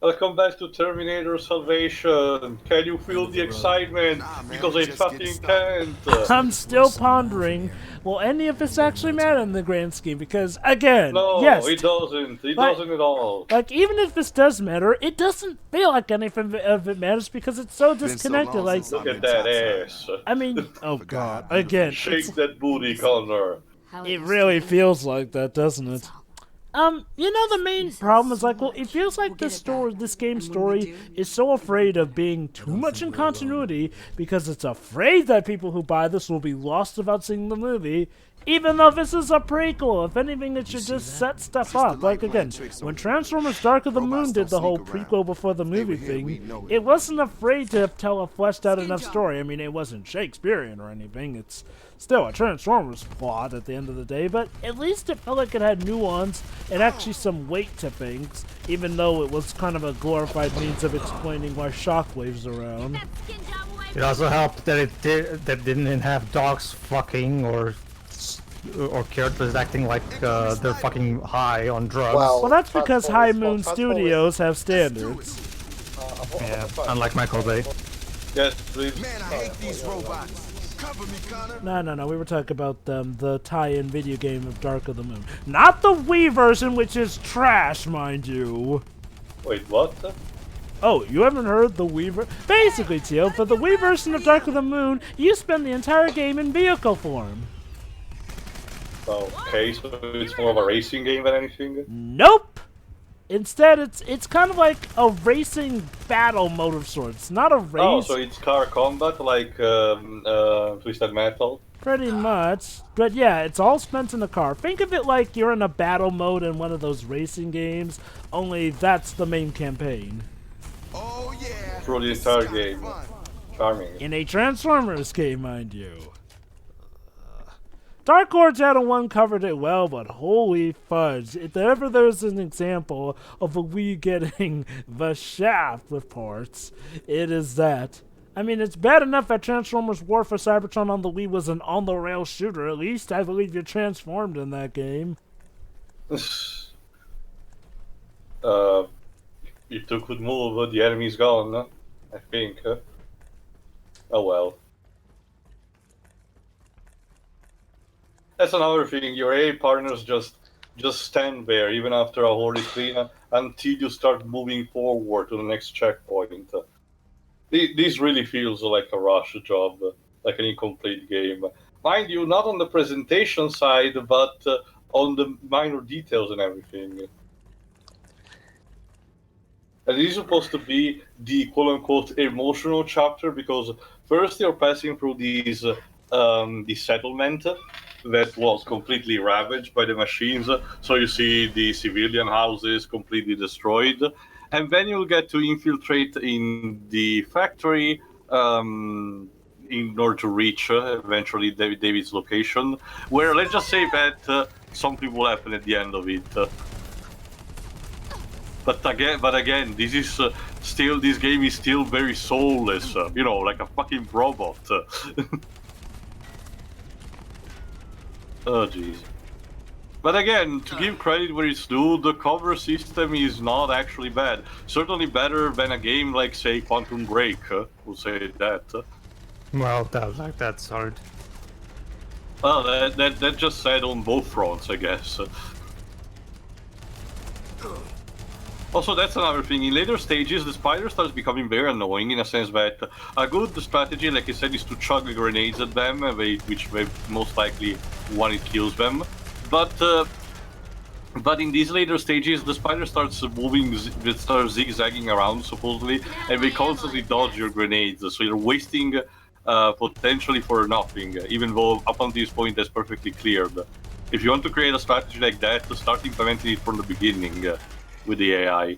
Welcome back to Terminator Salvation. Can you feel the excitement? Because I fucking can't. I'm still pondering, will any of this actually matter in the grand scheme? Because, again, No, yes, it doesn't. It like- doesn't at all. like, even if this does matter, it doesn't feel like anything of it matters because it's so disconnected. Like, Look at that ass. I mean, oh god, again, Shake that booty, Connor. it really feels like that, doesn't it? You know, the main problem is like, well, it feels like this game's story is so afraid of being too much in continuity because it's afraid that people who buy this will be lost without seeing the movie, even though this is a prequel. If anything, it should just set stuff up. Like, again, when Transformers Dark of the Moon did the whole prequel before the movie thing, it wasn't afraid to tell a fleshed out enough story. I mean, it wasn't Shakespearean or anything. It's still a Transformers plot at the end of the day, but at least it felt like it had nuance and actually some weight to things, even though it was kind of a glorified means of explaining why Shockwave's around. It also helped that that didn't have dogs fucking or characters acting like they're fucking high on drugs. Well, that's because High Moon Studios have standards. Yeah, unlike Michael Bay. Yes, please. Man, I hate these robots. Cover me, Connor. No, we were talking about the tie-in video game of Dark of the Moon. Not the Wii version, which is trash, mind you. Wait, what? Oh, you haven't heard the Wii version? Basically, Teal, for the Wii version of Dark of the Moon, you spend the entire game in vehicle form. Okay, so it's more of a racing game than anything? Nope! Instead, it's kind of like a racing battle mode of sorts. Not a race. Oh, so it's car combat like Twisted Metal? Pretty much. But yeah, it's all spent in a car. Think of it like you're in a battle mode in one of those racing games, only that's the main campaign. Oh yeah. Through the entire game. Charming. In a Transformers game, mind you. Dark Horse Channel 1 covered it well, but holy fudge. If ever there's an example of a Wii getting the shaft with parts, it is that. I mean, it's bad enough that Transformers War for Cybertron on the Wii was an on-the-rail shooter. At least I believe you're transformed in that game. You two could move, but the enemy's gone, I think. Oh well. That's another thing, your AA partners just stand there, even after a holy clean, until you start moving forward to the next checkpoint. This really feels like a rush job, like an incomplete game. Mind you, not on the presentation side, but on the minor details and everything. And this is supposed to be the quote-unquote emotional chapter, because first you're passing through these the settlement that was completely ravaged by the machines. So you see the civilian houses completely destroyed. And then you'll get to infiltrate in the factory in order to reach eventually David's location, where let's just say that something will happen at the end of it. But again, this is this game is still very soulless, you know, like a fucking robot. Oh jeez. But again, to give credit where it's due, the cover system is not actually bad. Certainly better than a game like, say, Quantum Break. We'll say that. Well, that's hard. Well, that just said on both fronts, I guess. Also, that's another thing. In later stages, the spider starts becoming very annoying in a sense that a good strategy, like I said, is to chug grenades at them, which most likely one it kills them. But in these later stages, the spider starts moving, it starts zigzagging around supposedly, and they constantly dodge your grenades. So you're wasting potentially for nothing, even though up until this point that's perfectly cleared. If you want to create a strategy like that, start implementing it from the beginning. With the AI.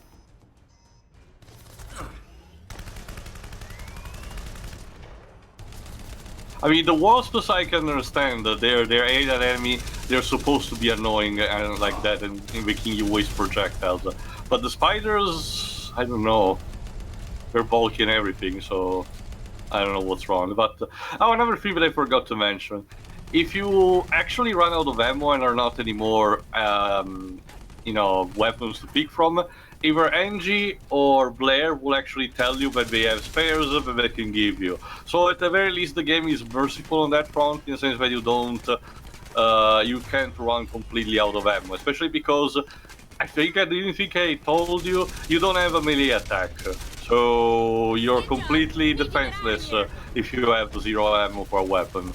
I mean, the wasps I can understand that they're an enemy, they're supposed to be annoying and like that and making you waste projectiles. But the spiders, I don't know. They're bulky and everything, so I don't know what's wrong. But another thing that I forgot to mention. If you actually run out of ammo and are not anymore you know, weapons to pick from, either Angie or Blair will actually tell you that they have spares that they can give you. So at the very least, the game is merciful on that front, in the sense that you don't, you can't run completely out of ammo, especially because I didn't think I told you, you don't have a melee attack. So you're completely defenseless if you have 0 ammo for a weapon.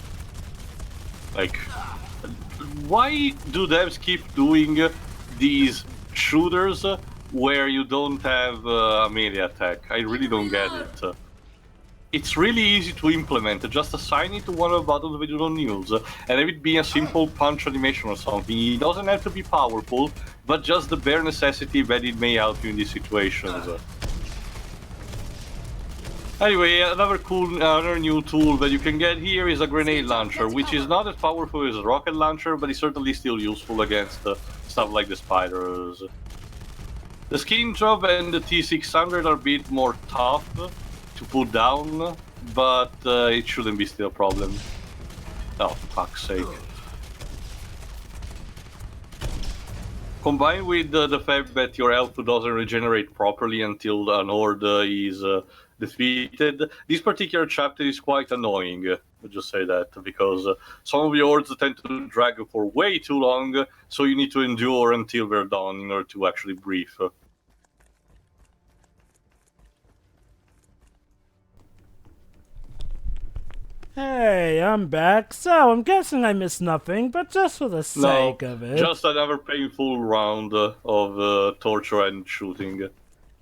Like, why do devs keep doing these shooters where you don't have a melee attack? I really don't get it. It's really easy to implement. Just assign it to one of the buttons that you don't use, and have it be a simple punch animation or something. It doesn't have to be powerful, but just the bare necessity that it may help you in these situations. Anyway, another new tool that you can get here is a grenade launcher, which is not as powerful as a rocket launcher, but it's certainly still useful against stuff like the spiders. The skin job and the T600 are a bit more tough to put down, but it shouldn't be still a problem. Oh, fuck's sake. Combined with the fact that your health doesn't regenerate properly until an horde is defeated, this particular chapter is quite annoying. I'll just say that, because some of the hordes tend to drag for way too long, so you need to endure until they're done in order to actually breathe. Hey, I'm back. So, I'm guessing I missed nothing, but just for the sake of it. Just another painful round of torture and shooting.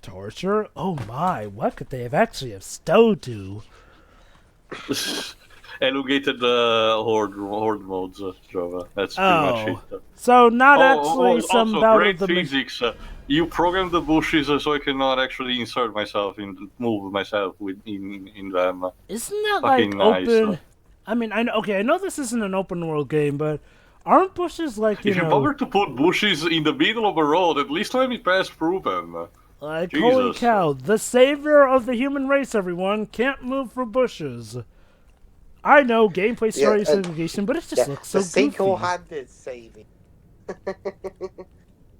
Torture? Oh my, what could they have actually have stowed to? Elongated horde modes, Java. That's pretty much it. So not actually some also, bout great of the physics. You program the bushes so I cannot actually insert myself move myself in them. Isn't that like nice. open? I mean, I know this isn't an open world game, but aren't bushes like If you bother to put bushes in the middle of a road, at least let me pass through them. Like, Jesus. holy cow, the savior of the human race, everyone, can't move for bushes. I know, gameplay story segregation, but it just looks so goofy. The single-handed saving.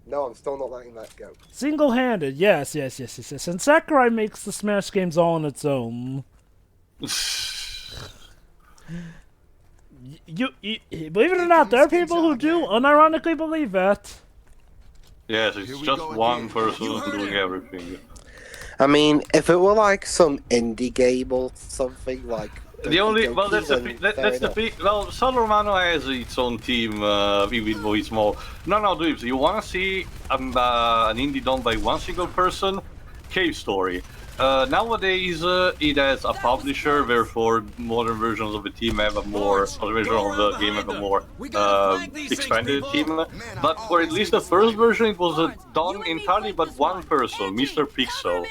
No, I'm still not letting that go. Single-handed, yes. And Sakurai makes the Smash games all on its own. You believe it or not, there are people who do unironically believe that. Yes, it's just one person doing everything. I mean, if it were like some indie game or something like. The only that's the thing. Well, San Romano has its own team, even though it's small. No, dudes, you wanna see an indie done by one single person? Cave Story. Nowadays, it has a publisher, therefore modern versions of the team have a more, or version of the game have a more expanded team. But for at least the first version, it was done entirely by one person, Mr. Pixel.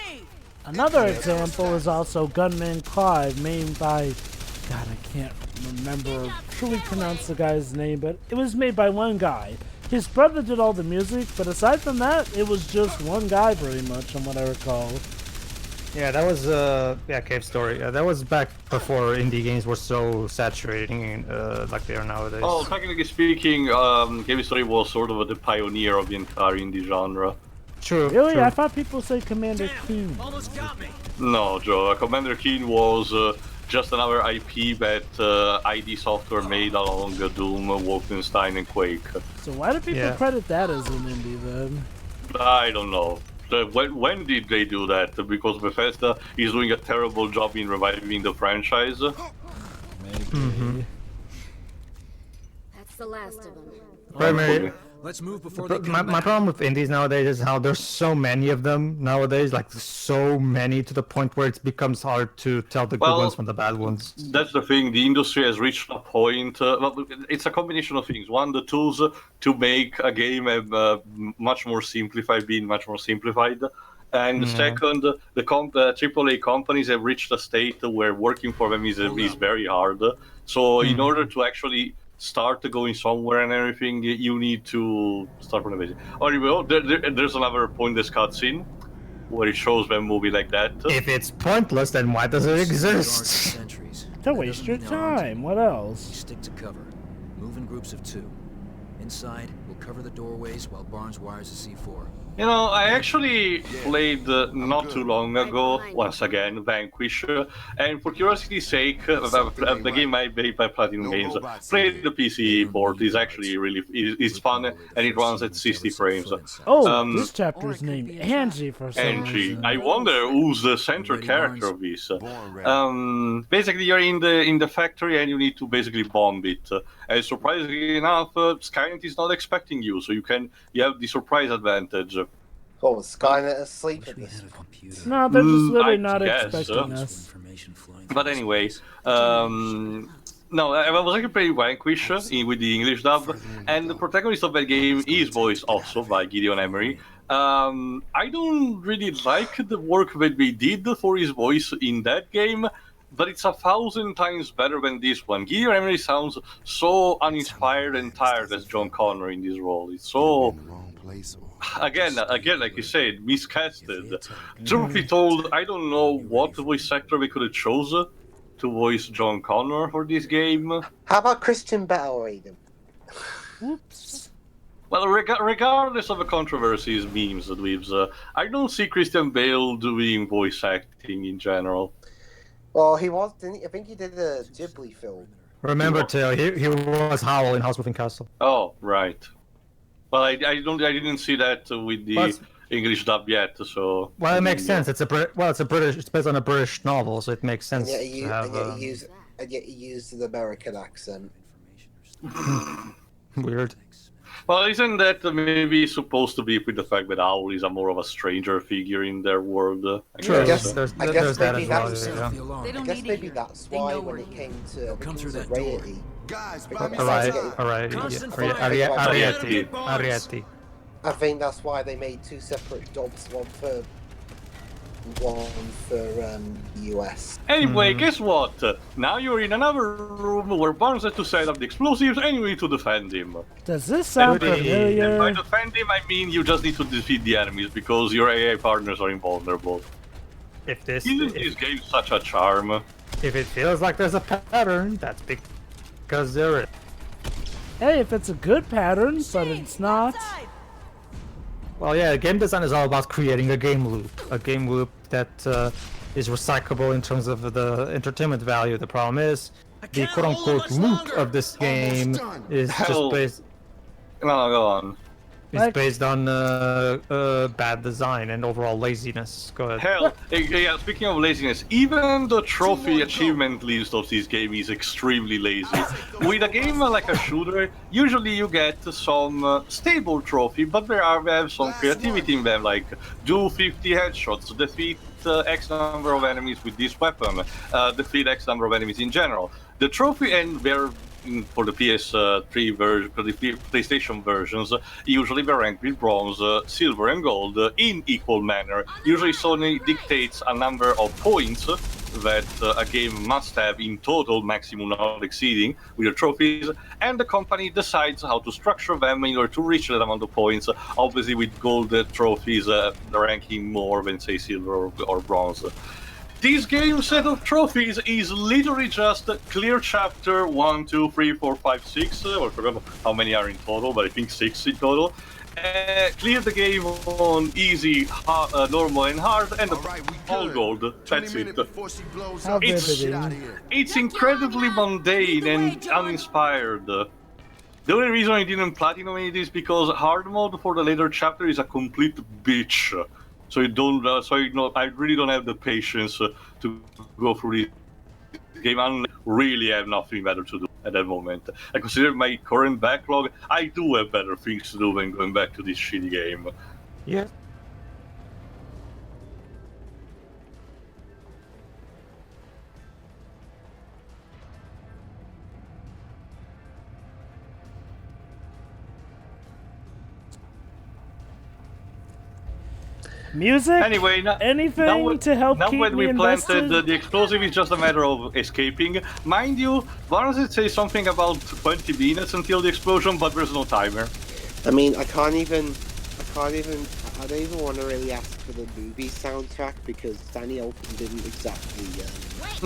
Another example is also Gunman Clive, made by, God, I can't remember or truly pronounce the guy's name, but it was made by one guy. His brother did all the music, but aside from that, it was just one guy pretty much, from what I recall. Yeah, that was Cave Story. That was back before indie games were so saturating like they are nowadays. Oh, technically speaking, Cave Story was sort of the pioneer of the entire indie genre. True. Really? True. I thought people say Commander Keen. Almost got me. No, Joe. Commander Keen was just another IP that ID Software made along Doom, Wolfenstein, and Quake. So why do people credit that as an indie then? I don't know. When did they do that? Because Bethesda is doing a terrible job in reviving the franchise. Maybe. That's the last of them. Primary. Let's move before they My problem with indies nowadays is how there's so many of them nowadays, like so many to the point where it becomes hard to tell the good ones from the bad ones. That's the thing, the industry has reached a point, well, it's a combination of things. One, the tools to make a game have much more simplified, and second, the AAA companies have reached a state where working for them is very hard. So in order to actually start going somewhere and everything, you need to start from the basics. Oh, there's another pointless cutscene where it shows them moving like that. If it's pointless, then why does it exist? To waste your time. What else? Stick to cover. Move in groups of 2. Inside, We'll cover the doorways while Barnes wires the C4. You know, I actually played not too long ago, once again, Vanquish, and for curiosity's sake, the game I made by Platinum Games, played the PC port. Is actually really it's fun, and it runs at 60 frames. Oh, this chapter is named Angie for some Angie, reason. I wonder who's the central character of this. Basically, you're in the factory and you need to basically bomb it. And surprisingly enough, Skynet is not expecting you, so you have the surprise advantage. Oh, Skynet asleep at this. No, they're just literally I not guess, expecting us. But anyway, no, I was actually playing Vanquish with the English dub, and the protagonist of that game is voiced also by Gideon Emery. I don't really like the work that they did for his voice in that game, but it's 1,000 times better than this one. Gideon Emery sounds so uninspired and tired as John Connor in this role. It's so... Again, like you said, miscasted. Truth be told, I don't know what voice actor we could have chosen to voice John Connor for this game. How about Christian Bale, Aiden? Oops. Well, regardless of the controversies, memes, and weebs, I don't see Christian Bale doing voice acting in general. Well, he was, didn't he? I think he did a Ghibli film. Remember, Tail, he was Howl in House Moving Castle. Oh, right. Well, I didn't see that with the English dub yet, so. Well, it makes sense. It's it's based on a British novel, so it makes sense. And yet to have, he used an American accent. Weird. Well, isn't that maybe supposed to be with the fact that Owl is a more of a stranger figure in their world? True. I guess There's maybe that as well. that's- Yeah. They I guess maybe that's why when it came to come through the that door. Rarity, Guys, Because- All right. Constant Yeah. fire. Arieti. Barnes. Arieti. I think that's why they made two separate dubs, one for US. Anyway, guess what? Now you're in another room where Barnes has to set up the explosives and you need to defend him. Does this sound Goody. And by familiar? defend him, I mean you just need to defeat the enemies because your AI partners are invulnerable. Isn't this game such a charm? If it feels like there's a pattern, that's because there is. Hey, if it's a good pattern, but it's not. Well, yeah, game design is all about creating a game loop that is recyclable in terms of the entertainment value. The problem is the quote-unquote loot of this game is Hell. just based No, go on. based on bad design and overall laziness. Go ahead. Hell, yeah, speaking of laziness, even the trophy achievement list of this game is extremely lazy. With a game like a shooter, usually you get some stable trophy, but they have some creativity in them, like do 50 headshots, defeat X number of enemies with this weapon, defeat X number of enemies in general. The trophy, and they're for the PS3 version, for the PlayStation versions, usually they're ranked with bronze, silver, and gold in equal manner. Usually Sony dictates a number of points that a game must have in total, maximum not exceeding, with the trophies, and the company decides how to structure them in order to reach that amount of points. Obviously, with gold trophies ranking more than, say, silver or bronze. This game set of trophies is literally just clear chapter 1, 2, 3, 4, 5, 6, or I forgot how many are in total, but I think 6 in total. Clear the game on easy, normal, and hard, and all gold. That's it. How It's- vivid. It's incredibly mundane and uninspired. The only reason I didn't platinum it is because hard mode for the later chapter is a complete bitch. So you don't. I really don't have the patience to go through this game and really have nothing better to do at that moment. I consider my current backlog. I do have better things to do than going back to this shitty game. Yeah. Music? Anyway, Anything to help now keep when me we planted invested? the explosive is just a matter of escaping. Mind you, Barnes did say something about 20 minutes until the explosion, but there's no timer. I mean, I don't even want to really ask for the movie soundtrack because Danny Elfman didn't exactly.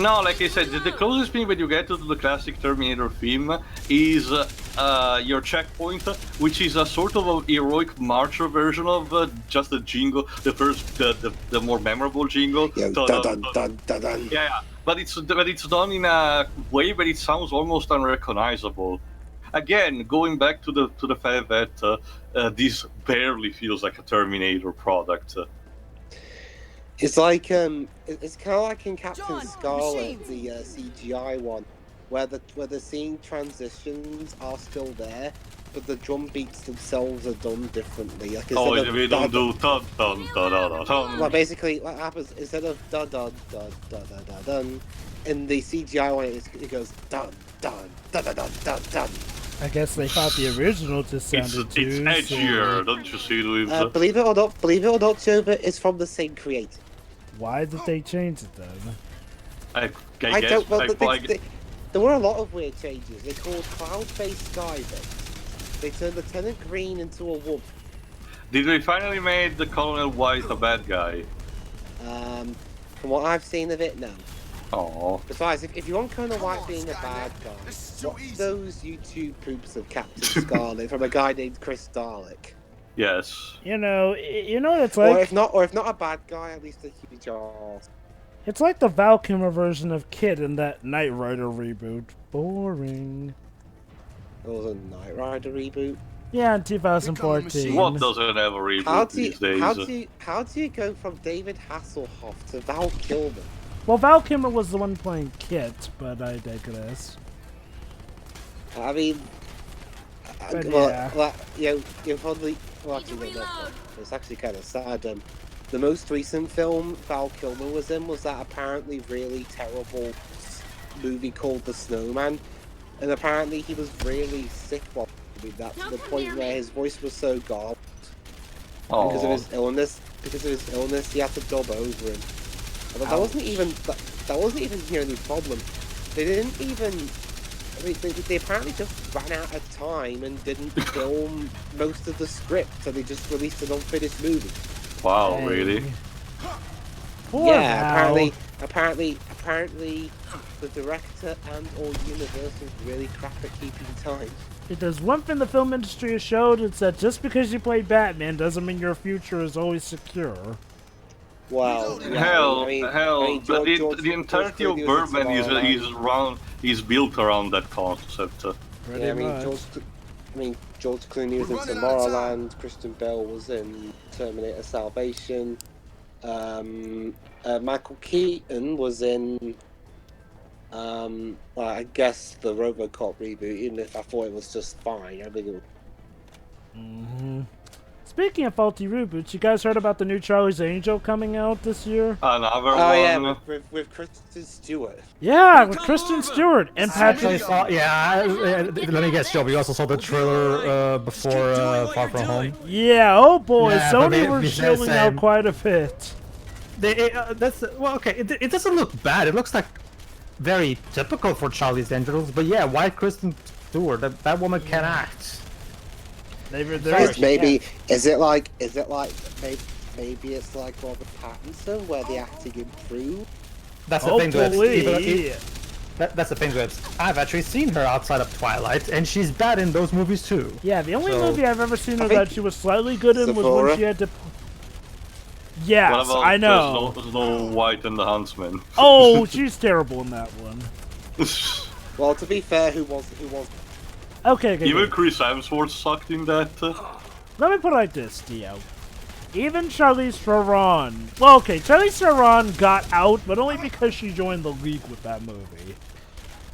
No, like I said, the closest thing that you get to the classic Terminator theme is your checkpoint, which is a sort of a heroic marcher version of just the jingle, the more memorable jingle. Yeah, dun dun dun dun dun. Yeah, but it's done in a way that it sounds almost unrecognizable. Again, going back to the fact that this barely feels like a Terminator product. It's like it's kind of like in Captain John, Scarlet, machines. the CGI one, where the scene transitions are still there, but the drum beats themselves are done differently. Like instead of We don't do dun dun dun dun dun. well, basically, what happens instead of dun dun dun dun dun dun dun, in the CGI one, it goes dun dun dun dun dun dun dun. I guess they thought the original just It's sounded too. edgier, don't you see, Louis? Believe it or not, Jover, it's from the same creator. Why did they change it then? I I guess. don't. Well, there were a lot of weird changes. They called cloud-based Skybase. They turned Lieutenant Green into a woman. Did we finally make the Colonel White a bad guy? From what I've seen of it, no. Oh. Besides, if you want Colonel White being a bad guy, watch those YouTube poops of Captain Scarlet from a guy named Chris Dalek. Yes. You know what it's Or like? if not a bad guy, at least a huge arse. It's like the Val Kilmer version of Kid in that Knight Rider reboot. Boring. There was a Knight Rider reboot. Yeah, in 2014. What doesn't have a reboot these days? How do you go from David Hasselhoff to Val Kilmer? Well, Val Kilmer was the one playing Kit, but I digress. I mean, But well, yeah. you probably. Well, actually, no, it's actually kind of sad. The most recent film Val Kilmer was in was that apparently really terrible movie called The Snowman, and apparently he was really sick while doing that, to the point where his voice was so garbled because of his illness. Because of his illness, he had to dub over him. But that wasn't even the only problem. They didn't even. I mean, they apparently just ran out of time and didn't film most of the script, so they just released an unfinished movie. Wow, Dang. really? Poor Yeah, Val. apparently, the director and or Universal's really crap at keeping time. If there's one thing the film industry has showed, it's that just because you play Batman doesn't mean your future is always secure. Well, yeah, Hell, but the entirety of Clooney was in Birdman is built around that concept. Pretty Yeah, I mean, much. George Clooney was in We're running out of Tomorrowland. Kristen Bell was in Terminator Salvation. Michael Keaton was in, I guess the RoboCop reboot. Even if I thought it was just fine, I think it was. Speaking of faulty reboots, you guys heard about the new Charlie's Angel coming out this year? Another Oh one. yeah, with Kristen Stewart. Yeah, with Kristen Stewart and Actually, Patrick. let me guess, Joe. You also saw the trailer before Far From Home. Yeah, oh boy, Yeah, but Sony they- were they shilling said- out quite a bit. It doesn't look bad. It looks like very typical for Charlie's Angels. But yeah, why Kristen Stewart? That woman can act. Maybe is it like maybe it's like Robert Pattinson where the acting improved? That's the thing to Hopefully. it. That's the thing to it. I've actually seen her outside of Twilight, and she's bad in those movies too. Yeah, the only So- movie I've ever seen her I think that she was slightly good in was Sephora? when she had to. What Yes, about I know. Snow White and the Huntsman? Oh, she's terrible in that one. Well, to be fair, who was? Okay, Even Chris Hemsworth sucked in that. Let me put it like this, Dio. Even Charlize Theron. Well, okay, Charlize Theron got out, but only because she joined the league with that movie.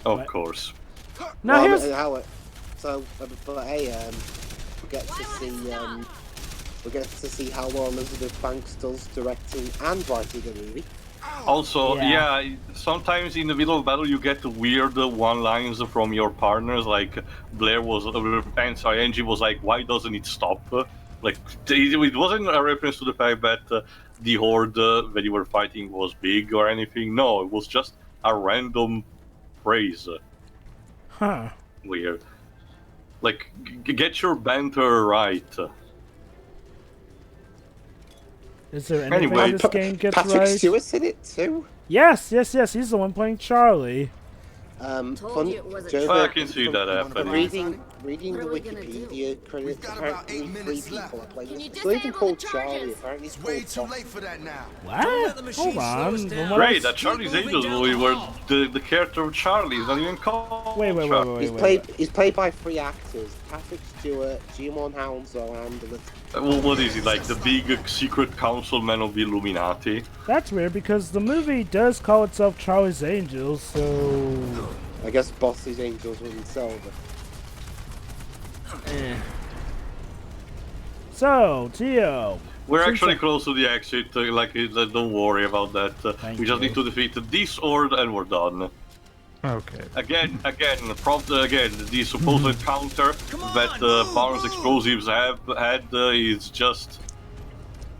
Of What? course. Now here's. But hey, we get to see how well Elizabeth Banks does directing and writing a movie. Also, Yeah. yeah, sometimes in the middle of battle you get weird one-lines from your partners, like Blair was, Angie was like, why doesn't it stop? Like, it wasn't a reference to the fact that the horde that you were fighting was big or anything. No, it was just a random phrase. Huh. Weird. Like, get your banter right. Is there anything Anyway, this game gets Patrick right? Stewart's in it too. Yes. He's the one playing Charlie. Told you it was a Joe, I can see that happening. reading the What are we gonna Wikipedia credits, We've got about apparently 8 three minutes people left. are playing Can this. you It's not even disable the called Charlie, charges? apparently it's It's way called too Boss. late for that now. What? the Hold machine slow on. us From down. what I Great, that Charlie's Angels movie where the character of Charlie is not even called Charlie. He's played by 3 actors: Patrick Stewart, Jimon Hounslow, and Well, what is it, like the big secret councilman of the Illuminati? That's weird because the movie does call itself Charlie's Angels, so I guess Bossy's Angels wouldn't sell them. So, Tio. We're since actually I- close to the exit, don't worry about that. Thank We just you. need to defeat this horde and we're done. Okay. Again, the supposed encounter that Barnes explosives had is just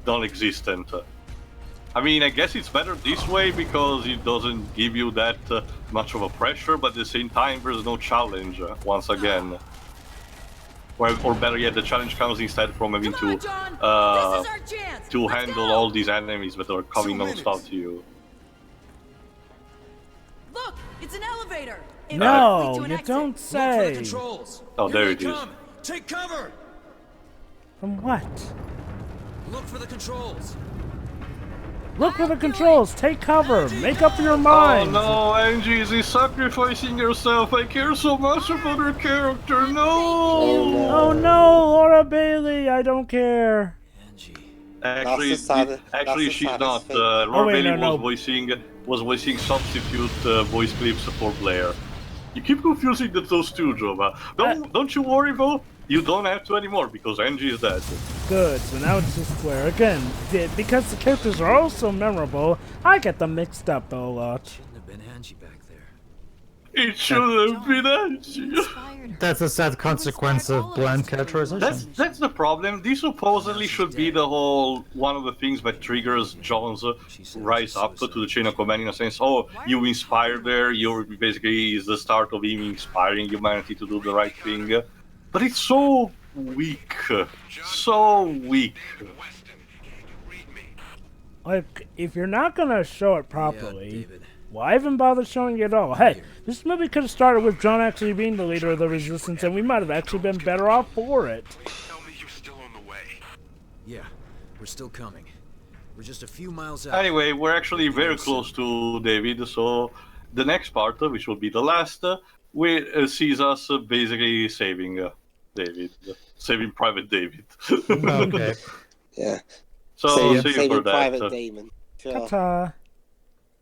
non-existent. I mean, I guess it's better this way because it doesn't give you that much of a pressure, but at the same time, there's no challenge once again. Or better yet, the challenge comes instead from having to handle all these enemies that are coming 2 non-stop to you. Look, it's an elevator. It No, might lead to an you exit. don't Look for the say. controls. Oh, Here there they it is. come. Take cover. From what? Look for the controls. Look for the controls. Take cover. Make up your Oh mind. no, Angie is sacrificing herself. I care so much about her character. No. Oh no, Laura Bailey. I don't care. Angie. Actually, That's the sad- actually, that's the she's saddest not. thing. Laura wait, Bailey no. was voicing substitute voice clips for Blair. You keep confusing those two, Jova. Don't you worry though. You don't have to anymore because Angie is dead. Good, so now it's just Claire. Again, because the characters are all so memorable, I get them mixed up a lot. Shouldn't have been Angie back there. It should have been Angie. That's a sad consequence of bland characterization. That's the problem. This supposedly should be the whole one of the things that triggers John's rise up to the chain of command in a sense. Oh, you inspired there. You're basically is the start of him inspiring humanity to do the right thing. But it's so weak, so weak. Like, if you're not gonna show it properly, David. why even bother showing it at all? Hey, this movie could have started with John actually being the leader of the Resistance, and we might have actually been better off for it. Tell me you're still on the way. Yeah, we're still coming. We're just a few miles out. Anyway, we're actually very close to David, so the next part, which will be the last, sees us basically saving David, saving Private David. Okay. Yeah. So see you for Saving that. Private Damon. Sure. Ta-ta.